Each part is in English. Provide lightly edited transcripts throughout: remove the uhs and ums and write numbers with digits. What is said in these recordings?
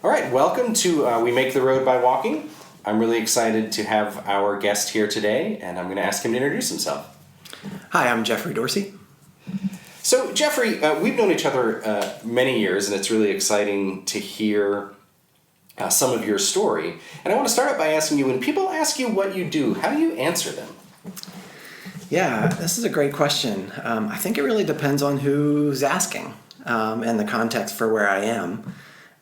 All right, welcome to We Make the Road by Walking. I'm really excited to have our guest here today, and I'm going to ask him to introduce himself. Hi, I'm Jeffrey Dorsey. So, Jeffrey, we've known each other many years, and it's really exciting to hear some of your story. And I want to start out by asking you, when people ask you what you do, how do you answer them? Yeah, this is a great question. I think it really depends on who's asking and the context for where I am.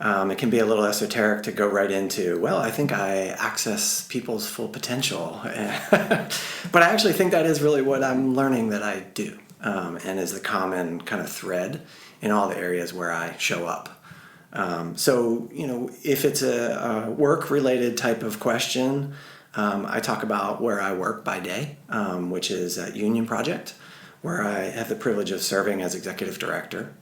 It can be a little esoteric to go right into, well, I think I access people's full potential. But I actually think that is really what I'm learning that I do, and is the common kind of thread in all the areas where I show up. So, if it's a work-related type of question, I talk about where I work by day, which is at Union Project, where I have the privilege of serving as executive director.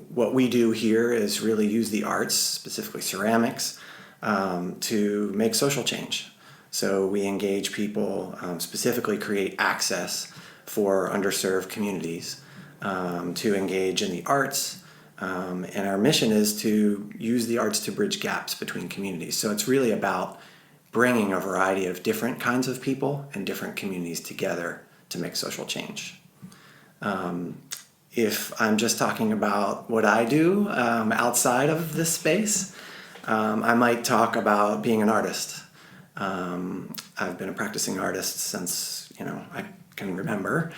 What we do here is really use the arts, specifically ceramics, to make social change. So we engage people, specifically create access for underserved communities to engage in the arts. And our mission is to use the arts to bridge gaps between communities. So it's really about bringing a variety of different kinds of people and different communities together to make social change. If I'm just talking about what I do outside of this space, I might talk about being an artist. I've been a practicing artist since I can remember,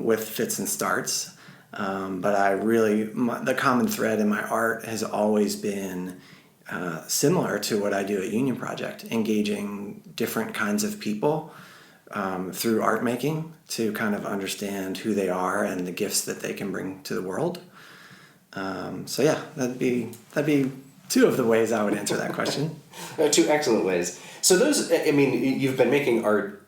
with fits and starts. But the common thread in my art has always been similar to what I do at Union Project, engaging different kinds of people through art making to kind of understand who they are and the gifts that they can bring to the world. That'd be two of the ways I would answer that question. Two excellent ways. So you've been making art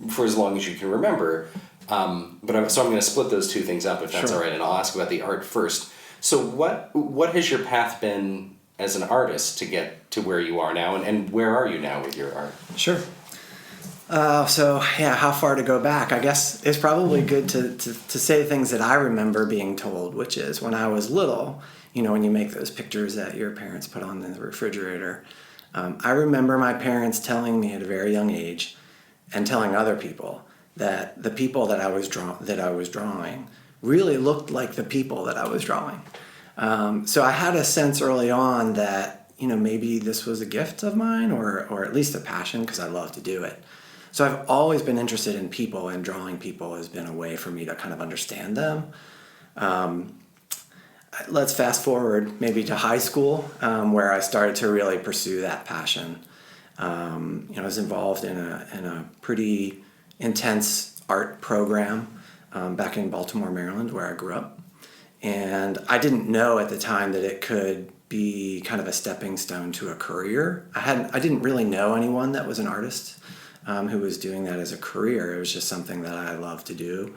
for as long as you can remember, so I'm going to split those two things up if that's Sure. all right, and I'll ask about the art first. So what has your path been as an artist to get to where you are now, and where are you now with your art? Sure. How far to go back? I guess it's probably good to say things that I remember being told, which is when I was little, when you make those pictures that your parents put on the refrigerator. I remember my parents telling me at a very young age and telling other people that the people that I was drawing really looked like the people that I was drawing. So I had a sense early on that, maybe this was a gift of mine or at least a passion because I love to do it. So I've always been interested in people, and drawing people has been a way for me to kind of understand them. Let's fast forward maybe to high school, where I started to really pursue that passion. I was involved in a pretty intense art program back in Baltimore, Maryland, where I grew up. And I didn't know at the time that it could be kind of a stepping stone to a career. I didn't really know anyone that was an artist who was doing that as a career. It was just something that I loved to do.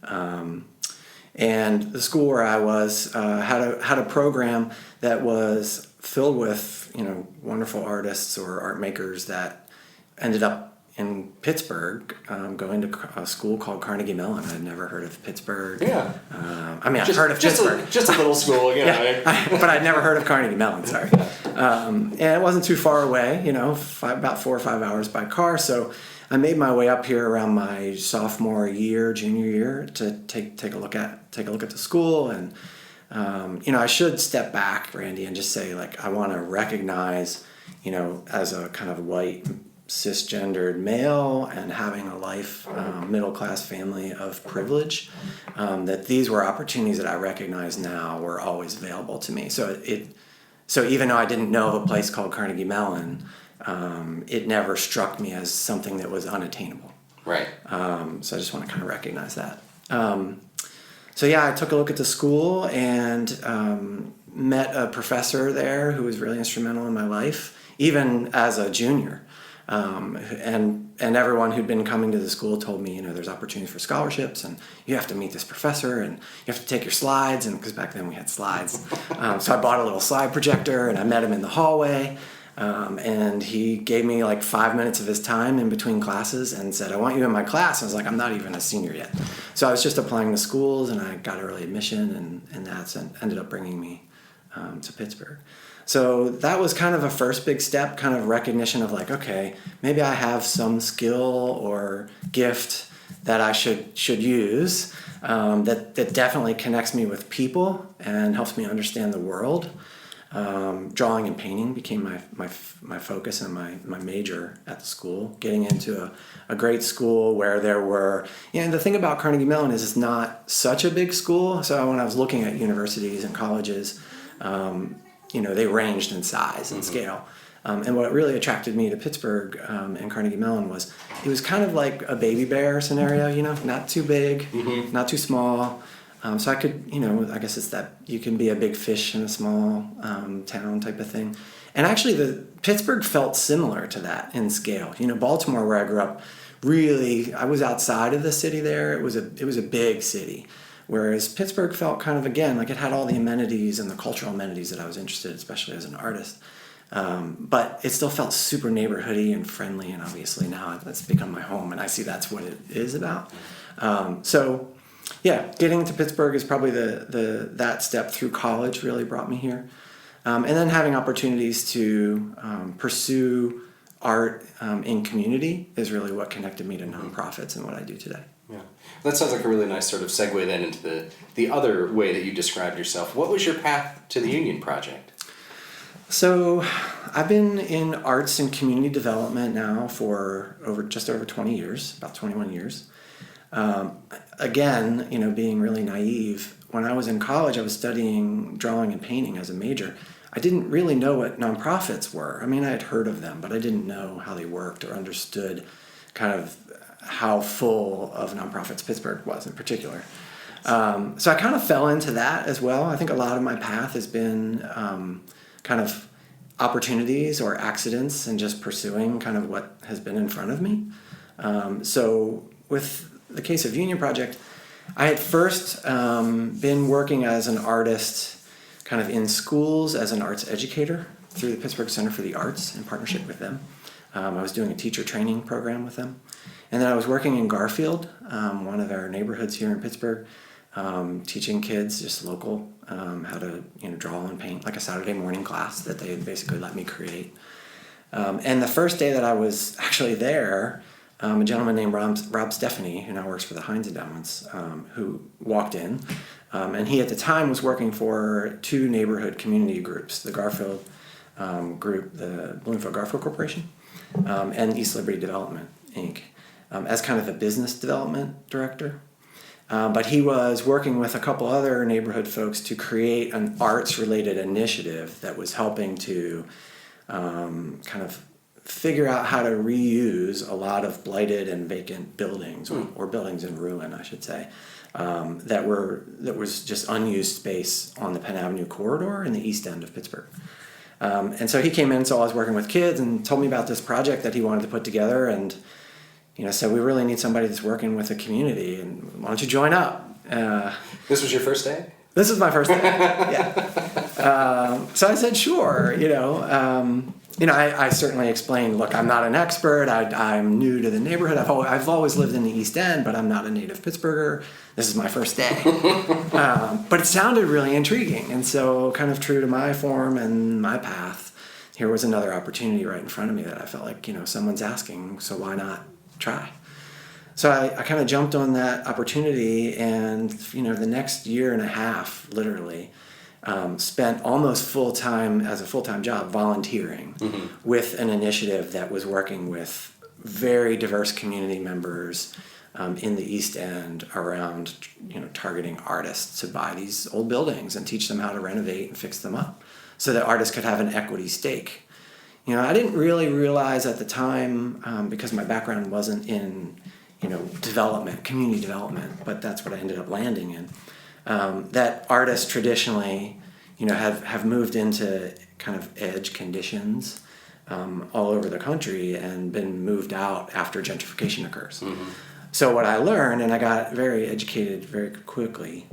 And the school where I was had a program that was filled with wonderful artists or art makers that ended up in Pittsburgh, going to a school called Carnegie Mellon. I'd never heard of Pittsburgh. Yeah. I've heard of Pittsburgh. Just a little school, but I'd never heard of Carnegie Mellon, sorry. And it wasn't too far away, about 4 or 5 hours by car. So I made my way up here around my sophomore year, junior year, to take a look at the school. And I should step back, Randy, and just say, I want to recognize, as a kind of white cisgendered male and having a life, middle-class family of privilege, that these were opportunities that I recognize now were always available to me. So even though I didn't know of a place called Carnegie Mellon, it never struck me as something that was unattainable. Right. So I just want to kind of recognize that. I took a look at the school and met a professor there who was really instrumental in my life, even as a junior. And everyone who'd been coming to the school told me, there's opportunities for scholarships, and you have to meet this professor, and you have to take your slides, and because back then we had slides. So I bought a little slide projector, and I met him in the hallway, and he gave me 5 minutes of his time in between classes and said, I want you in my class. I was like, I'm not even a senior yet. So I was just applying to schools, and I got early admission, and that's ended up bringing me to Pittsburgh. So that was kind of a first big step, kind of recognition of like, okay, maybe I have some skill or gift that I should use that definitely connects me with people and helps me understand the world. Drawing and painting became my focus and my major at the school. Getting into a great school where there were, the thing about Carnegie Mellon is it's not such a big school. So when I was looking at universities and colleges, they ranged in size and scale. And what really attracted me to Pittsburgh and Carnegie Mellon was it was kind of like a baby bear scenario, not too big, not too small. So I could, I guess it's that you can be a big fish in a small town type of thing. And actually Pittsburgh felt similar to that in scale. Baltimore, where I grew up, really, I was outside of the city there. It was a big city. Whereas Pittsburgh felt kind of, again, like it had all the amenities and the cultural amenities that I was interested in, especially as an artist. But it still felt super neighborhoody and friendly, and obviously now that's become my home, and I see that's what it is about. Getting to Pittsburgh is probably that step through college really brought me here. And then having opportunities to pursue art in community is really what connected me to nonprofits and what I do today. Yeah, that sounds like a really nice sort of segue then into the other way that you described yourself. What was your path to the Union Project? So I've been in arts and community development now for just over 20 years, about 21 years. Again, being really naive, when I was in college, I was studying drawing and painting as a major. I didn't really know what nonprofits were. I mean, I had heard of them, but I didn't know how they worked or understood kind of how full of nonprofits Pittsburgh was in particular. So I kind of fell into that as well. I think a lot of my path has been kind of opportunities or accidents and just pursuing kind of what has been in front of me. So with the case of Union Project, I had first been working as an artist kind of in schools as an arts educator through the Pittsburgh Center for the Arts in partnership with them. I was doing a teacher training program with them. And then I was working in Garfield, one of our neighborhoods here in Pittsburgh, teaching kids, just local, how to draw and paint, like a Saturday morning class that they basically let me create. And the first day that I was actually there, a gentleman named Rob Stephanie, who now works for the Heinz Endowments, who walked in. And he at the time was working for two neighborhood community groups, the Garfield group, the Bloomfield-Garfield Corporation, and East Liberty Development, Inc., as kind of a business development director. But he was working with a couple other neighborhood folks to create an arts-related initiative that was helping to kind of figure out how to reuse a lot of blighted and vacant buildings, or buildings in ruin, I should say, that was just unused space on the Penn Avenue corridor in the east end of Pittsburgh. And so he came in, so I was working with kids, and told me about this project that he wanted to put together, and said, we really need somebody that's working with the community, and why don't you join up? This was your first day? This was my first day, yeah. So I said, sure, I certainly explained, look, I'm not an expert, I'm new to the neighborhood, I've always lived in the East End, but I'm not a native Pittsburgher, this is my first day. But it sounded really intriguing, and so kind of true to my form and my path, here was another opportunity right in front of me that I felt like, someone's asking, so why not try? So I kind of jumped on that opportunity, and the next year and a half, literally, spent almost full-time, as a full-time job, volunteering with an initiative that was working with very diverse community members in the East End around targeting artists to buy these old buildings and teach them how to renovate and fix them up so that artists could have an equity stake. I didn't really realize at the time, because my background wasn't in development, community development, but that's what I ended up landing in, that artists traditionally, have moved into kind of edge conditions all over the country and been moved out after gentrification occurs. So what I learned, and I got very educated very quickly,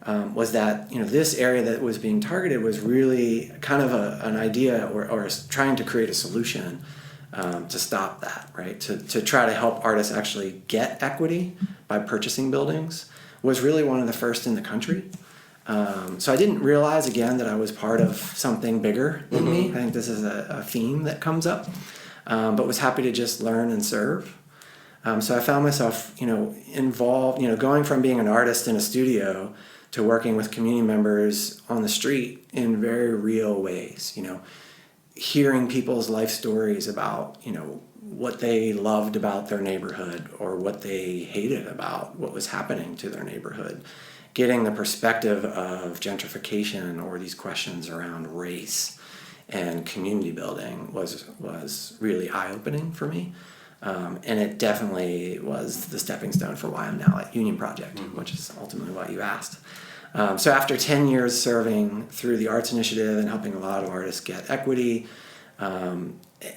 was that this area that was being targeted was really kind of an idea or trying to create a solution to stop that, right? To try to help artists actually get equity by purchasing buildings was really one of the first in the country. So I didn't realize, again, that I was part of something bigger than me. I think this is a theme that comes up, but was happy to just learn and serve. So I found myself, involved, going from being an artist in a studio to working with community members on the street in very real ways, hearing people's life stories about, what they loved about their neighborhood or what they hated about what was happening to their neighborhood. Getting the perspective of gentrification or these questions around race and community building was really eye-opening for me. And it definitely was the stepping stone for why I'm now at Union Project, which is ultimately what you asked. So after 10 years serving through the Arts Initiative and helping a lot of artists get equity,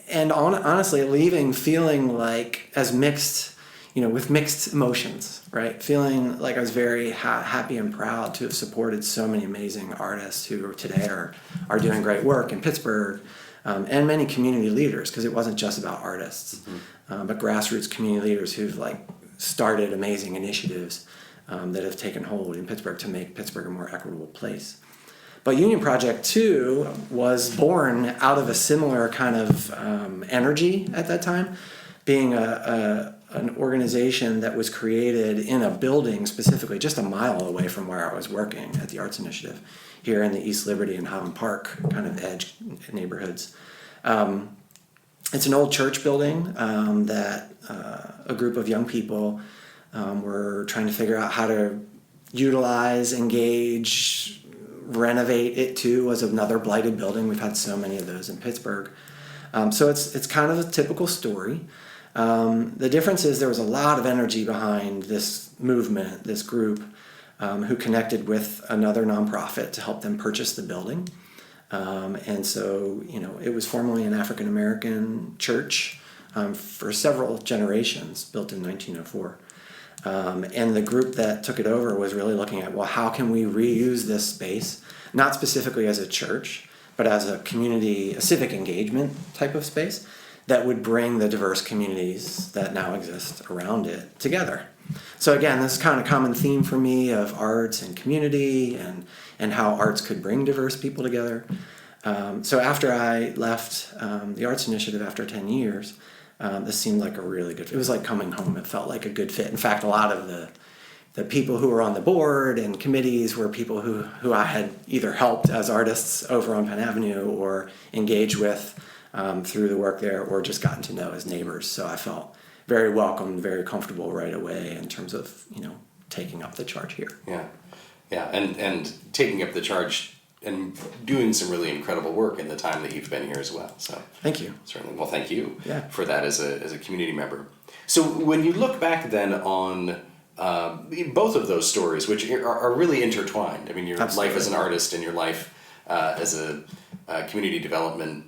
and honestly leaving feeling like as mixed, with mixed emotions, right? Feeling like I was very happy and proud to have supported so many amazing artists who today are doing great work in Pittsburgh, and many community leaders, because it wasn't just about artists, but grassroots community leaders who've started amazing initiatives that have taken hold in Pittsburgh to make Pittsburgh a more equitable place. But Union Project, too, was born out of a similar kind of energy at that time, being an organization that was created in a building specifically just a mile away from where I was working at the Arts Initiative here in the East Liberty and Highland Park kind of edge neighborhoods. It's an old church building that a group of young people were trying to figure out how to utilize, engage, renovate it too. Was another blighted building. We've had so many of those in Pittsburgh. So it's kind of a typical story. The difference is there was a lot of energy behind this movement, this group, who connected with another nonprofit to help them purchase the building. And so, it was formerly an African-American church for several generations, built in 1904. And the group that took it over was really looking at, well, how can we reuse this space, not specifically as a church, but as a community, a civic engagement type of space that would bring the diverse communities that now exist around it together. So again, this is kind of a common theme for me of arts and community and how arts could bring diverse people together. So after I left the Arts Initiative after 10 years, this seemed like a really good fit. It was like coming home. It felt like a good fit. In fact, a lot of the people who were on the board and committees were people who I had either helped as artists over on Penn Avenue or engaged with through the work there or just gotten to know as neighbors. So I felt very welcome, very comfortable right away in terms of, taking up the charge here. Yeah, and taking up the charge and doing some really incredible work in the time that you've been here as well. So thank you. Certainly. Well, thank you for that as a community member. So when you look back then on both of those stories, which are really intertwined. I mean, your Absolutely. life as an artist and your life as a community development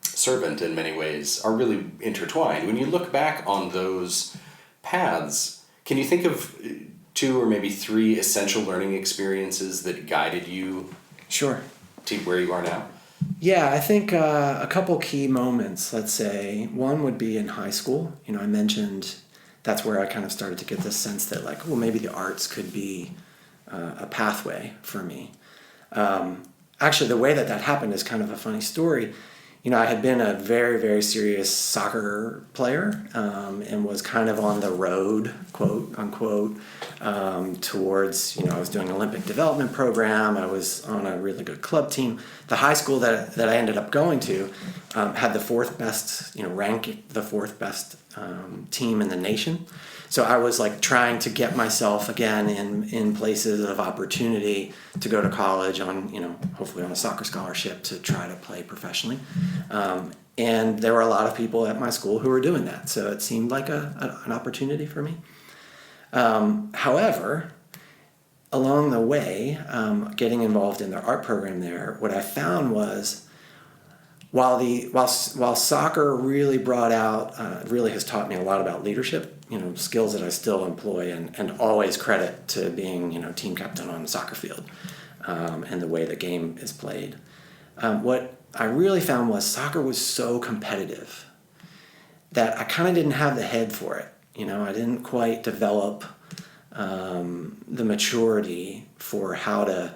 servant in many ways are really intertwined. When you look back on those paths, can you think of 2 or maybe 3 essential learning experiences that guided you Sure. to where you are now? Yeah, I think a couple key moments, let's say. One would be in high school. I mentioned that's where I kind of started to get this sense that maybe the arts could be a pathway for me. Actually, the way that happened is kind of a funny story. I had been a very, very serious soccer player and was kind of on the road, quote unquote, towards, I was doing an Olympic development program. I was on a really good club team. The high school that I ended up going to had the 4th best, ranked the 4th best team in the nation. So I was trying to get myself again in places of opportunity to go to college on, hopefully on a soccer scholarship to try to play professionally. And there were a lot of people at my school who were doing that. So it seemed like an opportunity for me. However, along the way, getting involved in their art program there, what I found was while soccer really brought out, really has taught me a lot about leadership, skills that I still employ and always credit to being, team captain on the soccer field and the way the game is played. What I really found was soccer was so competitive that I kind of didn't have the head for it. I didn't quite develop the maturity for how to,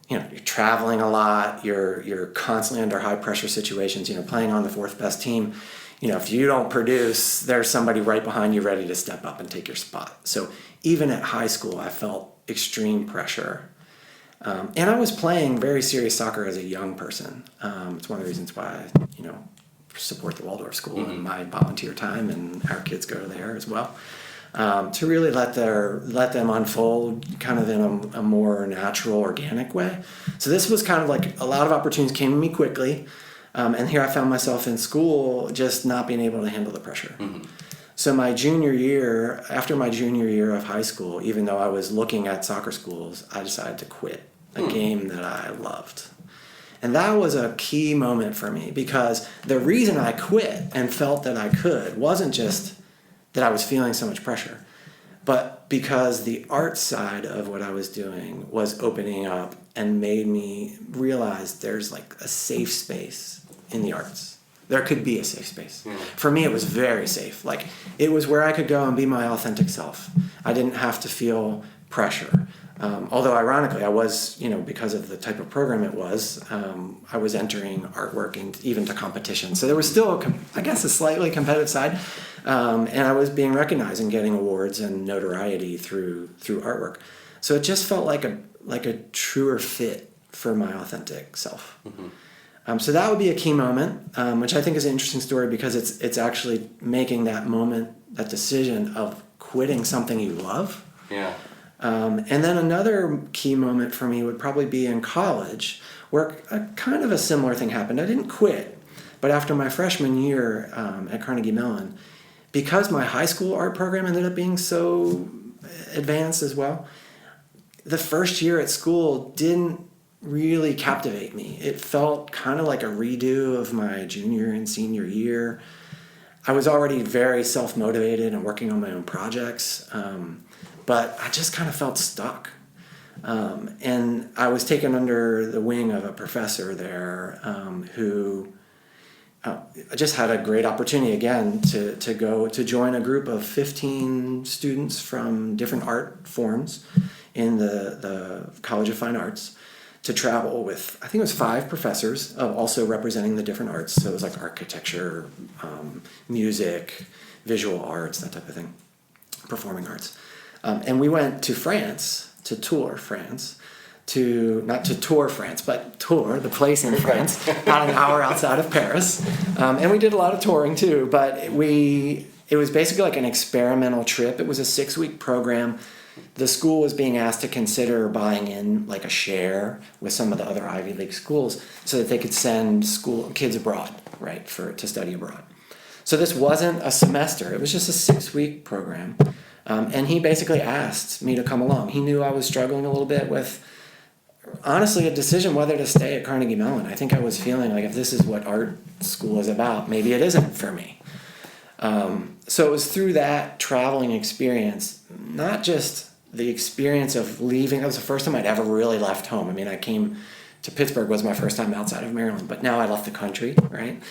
you're traveling a lot, you're constantly under high pressure situations, playing on the fourth best team. If you don't produce, there's somebody right behind you ready to step up and take your spot. So even at high school, I felt extreme pressure. And I was playing very serious soccer as a young person. It's one of the reasons why I, support the Waldorf School in my volunteer time, and our kids go there as well. To really let them unfold kind of in a more natural, organic way. So this was kind of like a lot of opportunities came to me quickly. And here I found myself in school just not being able to handle the pressure. Mm-hmm. So after my junior year of high school, even though I was looking at soccer schools, I decided to quit a game that I loved. And that was a key moment for me, because the reason I quit and felt that I could wasn't just that I was feeling so much pressure, but because the art side of what I was doing was opening up and made me realize there's like a safe space in the arts. There could be a safe space. Yeah. For me, it was very safe. Like, it was where I could go and be my authentic self. I didn't have to feel pressure. Although ironically, I was, because of the type of program it was, I was entering artwork and even to competition. So there was still, a slightly competitive side. And I was being recognized and getting awards and notoriety through artwork. So it just felt like a truer fit for my authentic self. Mm-hmm. So that would be a key moment, which I think is an interesting story, because it's actually making that moment, that decision of quitting something you love. Yeah. And then another key moment for me would probably be in college, where kind of a similar thing happened. I didn't quit, but after my freshman year at Carnegie Mellon, because my high school art program ended up being so advanced as well, the first year at school didn't really captivate me. It felt kind of like a redo of my junior and senior year. I was already very self-motivated and working on my own projects, but I just kind of felt stuck. And I was taken under the wing of a professor there who just had a great opportunity again to join a group of 15 students from different art forms in the College of Fine Arts, to travel with, I think it was 5 professors, also representing the different arts. So it was like architecture, music, visual arts, that type of thing, performing arts. And we went to France, to tour France, not to tour France, but tour the place in France, about an hour outside of Paris. And we did a lot of touring too, but it was basically like an experimental trip. It was a 6-week program. The school was being asked to consider buying in like a share with some of the other Ivy League schools so that they could send kids abroad, right, to study abroad. So this wasn't a semester. It was just a 6-week program. And he basically asked me to come along. He knew I was struggling a little bit with, honestly, a decision whether to stay at Carnegie Mellon. I think I was feeling like, if this is what art school is about, maybe it isn't for me. So it was through that traveling experience, not just the experience of leaving. That was the first time I'd ever really left home. I mean, I came to Pittsburgh, was my first time outside of Maryland, but now I left the country, right?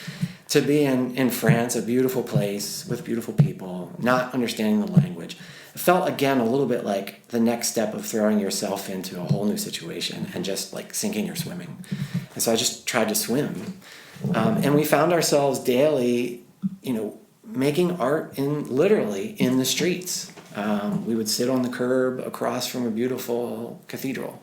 To be in France, a beautiful place with beautiful people, not understanding the language. It felt, again, a little bit like the next step of throwing yourself into a whole new situation and just like sinking or swimming. And so I just tried to swim. And we found ourselves daily, making art literally in the streets. We would sit on the curb across from a beautiful cathedral,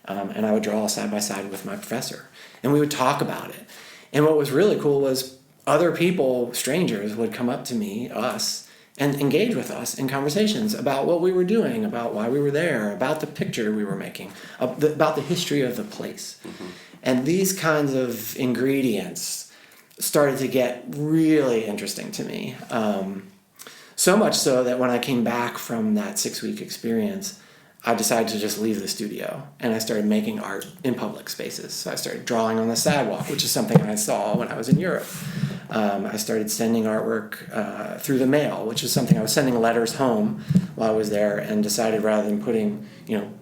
and I would draw side by side with my professor, and we would talk about it. And what was really cool was other people, strangers, would come up to us, and engage with us in conversations about what we were doing, about why we were there, about the picture we were making, about the history of the place. Mm-hmm. And these kinds of ingredients started to get really interesting to me. So much so that when I came back from that 6-week experience, I decided to just leave the studio, and I started making art in public spaces. So I started drawing on the sidewalk, which is something I saw when I was in Europe. I started sending artwork through the mail, which is something I was sending letters home while I was there, and decided rather than putting,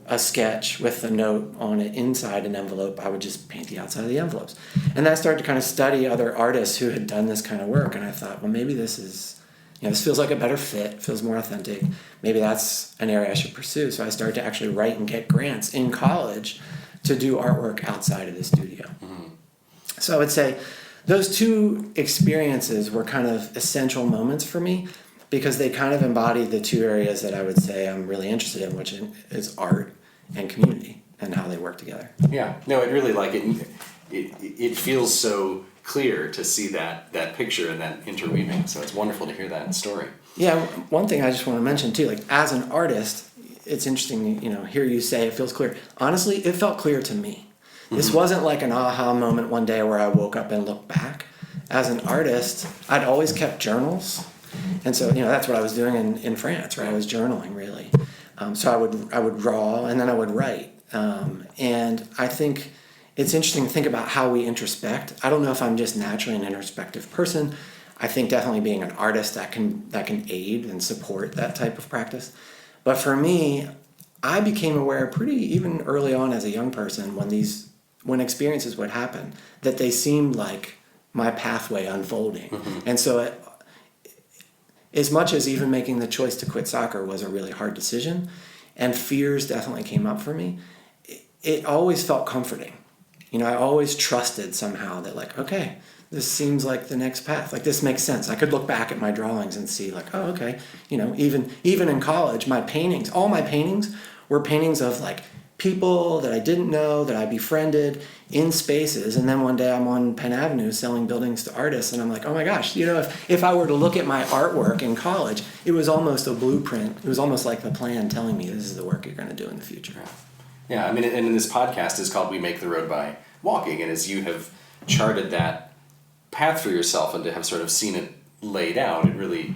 a sketch with a note on it inside an envelope, I would just paint the outside of the envelopes. And then I started to kind of study other artists who had done this kind of work, and I thought, well, maybe this is this feels like a better fit, feels more authentic. Maybe that's an area I should pursue. So I started to actually write and get grants in college to do artwork outside of the studio. Mm-hmm. So I would say those two experiences were kind of essential moments for me because they kind of embodied the two areas that I would say I'm really interested in, which is art and community and how they work together. Yeah, no, it really it feels so clear to see that picture and that interweaving. So it's wonderful to hear that story. Yeah, one thing I just want to mention too, like as an artist, it's interesting, hear you say it feels clear. Honestly, it felt clear to me. Mm-hmm. This wasn't like an aha moment one day where I woke up and looked back. As an artist, I'd always kept journals. And so, that's what I was doing in France, right? I was journaling really. So I would draw and then I would write. And I think it's interesting to think about how we introspect. I don't know if I'm just naturally an introspective person. I think definitely being an artist that can aid and support that type of practice. But for me, I became aware pretty even early on as a young person when experiences would happen that they seemed like my pathway unfolding. Mm-hmm. And so as much as even making the choice to quit soccer was a really hard decision, and fears definitely came up for me, it always felt comforting. I always trusted somehow that okay, this seems like the next path. Like this makes sense. I could look back at my drawings and see oh, okay. Even in college, all my paintings were paintings of people that I didn't know, that I befriended in spaces. And then one day I'm on Penn Avenue selling buildings to artists. And I'm like, oh my gosh, if I were to look at my artwork in college, it was almost a blueprint. It was almost like the plan telling me this is the work you're going to do in the future. Yeah, and this podcast is called We Make the Road by Walking. And as you have charted that path for yourself and to have sort of seen it laid out, it really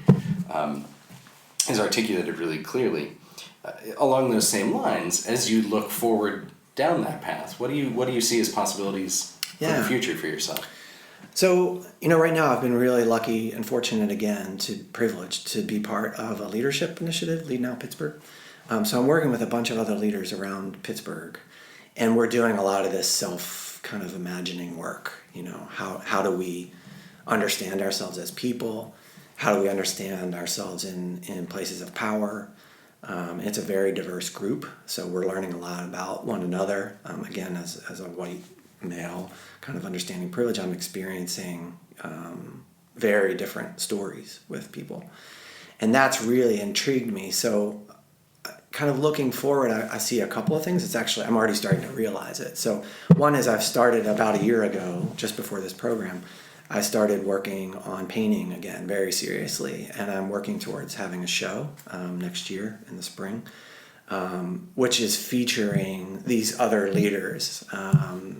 is articulated really clearly. Along those same lines, as you look forward down that path, what do you see as possibilities for the future for yourself? So, right now I've been really lucky and fortunate again privileged to be part of a leadership initiative, Lead Now Pittsburgh. So I'm working with a bunch of other leaders around Pittsburgh, and we're doing a lot of this self kind of imagining work. How do we understand ourselves as people? How do we understand ourselves in places of power? It's a very diverse group, so we're learning a lot about one another. Again, as a white male, kind of understanding privilege, I'm experiencing very different stories with people. And that's really intrigued me. So kind of looking forward, I see a couple of things. I'm already starting to realize it. So one is I've started about a year ago, just before this program, I started working on painting again very seriously, and I'm working towards having a show next year in the spring, which is featuring these other leaders,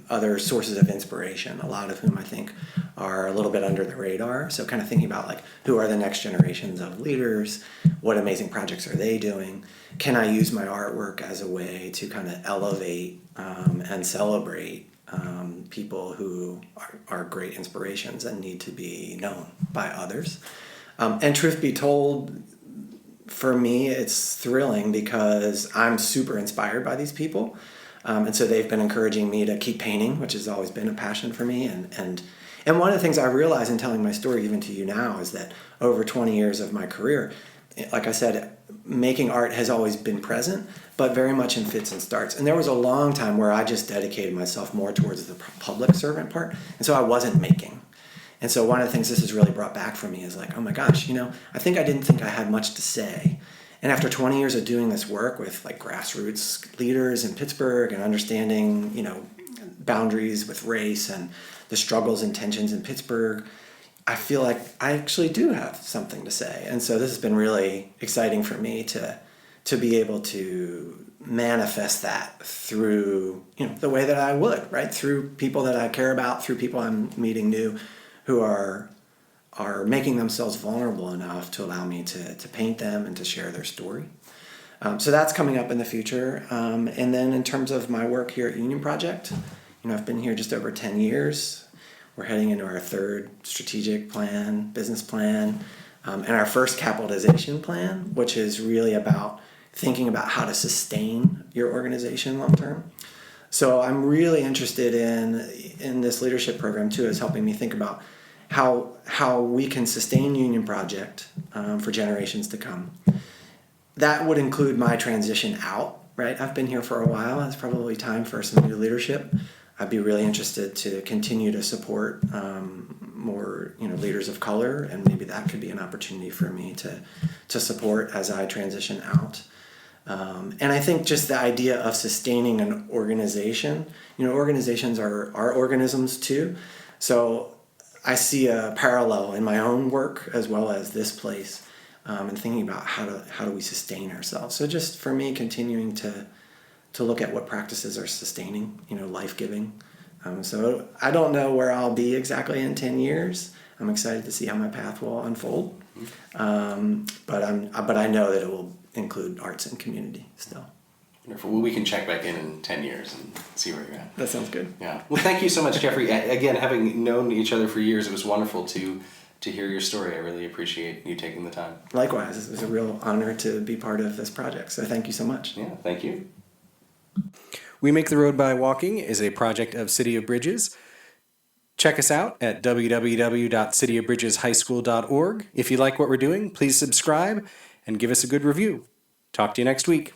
other sources of inspiration, a lot of whom I think are a little bit under the radar. So kind of thinking about who are the next generations of leaders, what amazing projects are they doing, can I use my artwork as a way to kind of elevate and celebrate people who are great inspirations and need to be known by others. And truth be told, for me, it's thrilling because I'm super inspired by these people. And so they've been encouraging me to keep painting, which has always been a passion for me. And one of the things I realize in telling my story even to you now is that over 20 years of my career, like I said, making art has always been present, but very much in fits and starts. And there was a long time where I just dedicated myself more towards the public servant part, and so I wasn't making. And so one of the things this has really brought back for me is oh my gosh, I didn't think I had much to say. And after 20 years of doing this work with grassroots leaders in Pittsburgh and understanding, boundaries with race and the struggles and tensions in Pittsburgh, I feel like I actually do have something to say. And so this has been really exciting for me to be able to manifest that through, the way that I would, right? Through people that I care about, through people I'm meeting new who are making themselves vulnerable enough to allow me to paint them and to share their story. So that's coming up in the future. And then in terms of my work here at Union Project, I've been here just over 10 years. We're heading into our third strategic plan, business plan, and our first capitalization plan, which is really about thinking about how to sustain your organization long term. So I'm really interested in this leadership program too, is helping me think about how we can sustain Union Project for generations to come. That would include my transition out, right? I've been here for a while. It's probably time for some new leadership. I'd be really interested to continue to support more, leaders of color, and maybe that could be an opportunity for me to support as I transition out. And I think just the idea of sustaining an organization, organizations are organisms too. So I see a parallel in my own work as well as this place, and thinking about how do we sustain ourselves. So just for me, continuing to look at what practices are sustaining, life-giving. So I don't know where I'll be exactly in 10 years. I'm excited to see how my path will unfold. But I know that it will include arts and community still. Wonderful. Well, we can check back in 10 years and see where you're at. That sounds good. Yeah. Well, thank you so much, Jeffrey. Again, having known each other for years, it was wonderful to hear your story. I really appreciate you taking the time. Likewise, it was a real honor to be part of this project. So thank you so much. Yeah, thank you. We Make the Road by Walking is a project of City of Bridges. Check us out at www.cityofbridgeshighschool.org. If you like what we're doing, please subscribe and give us a good review. Talk to you next week.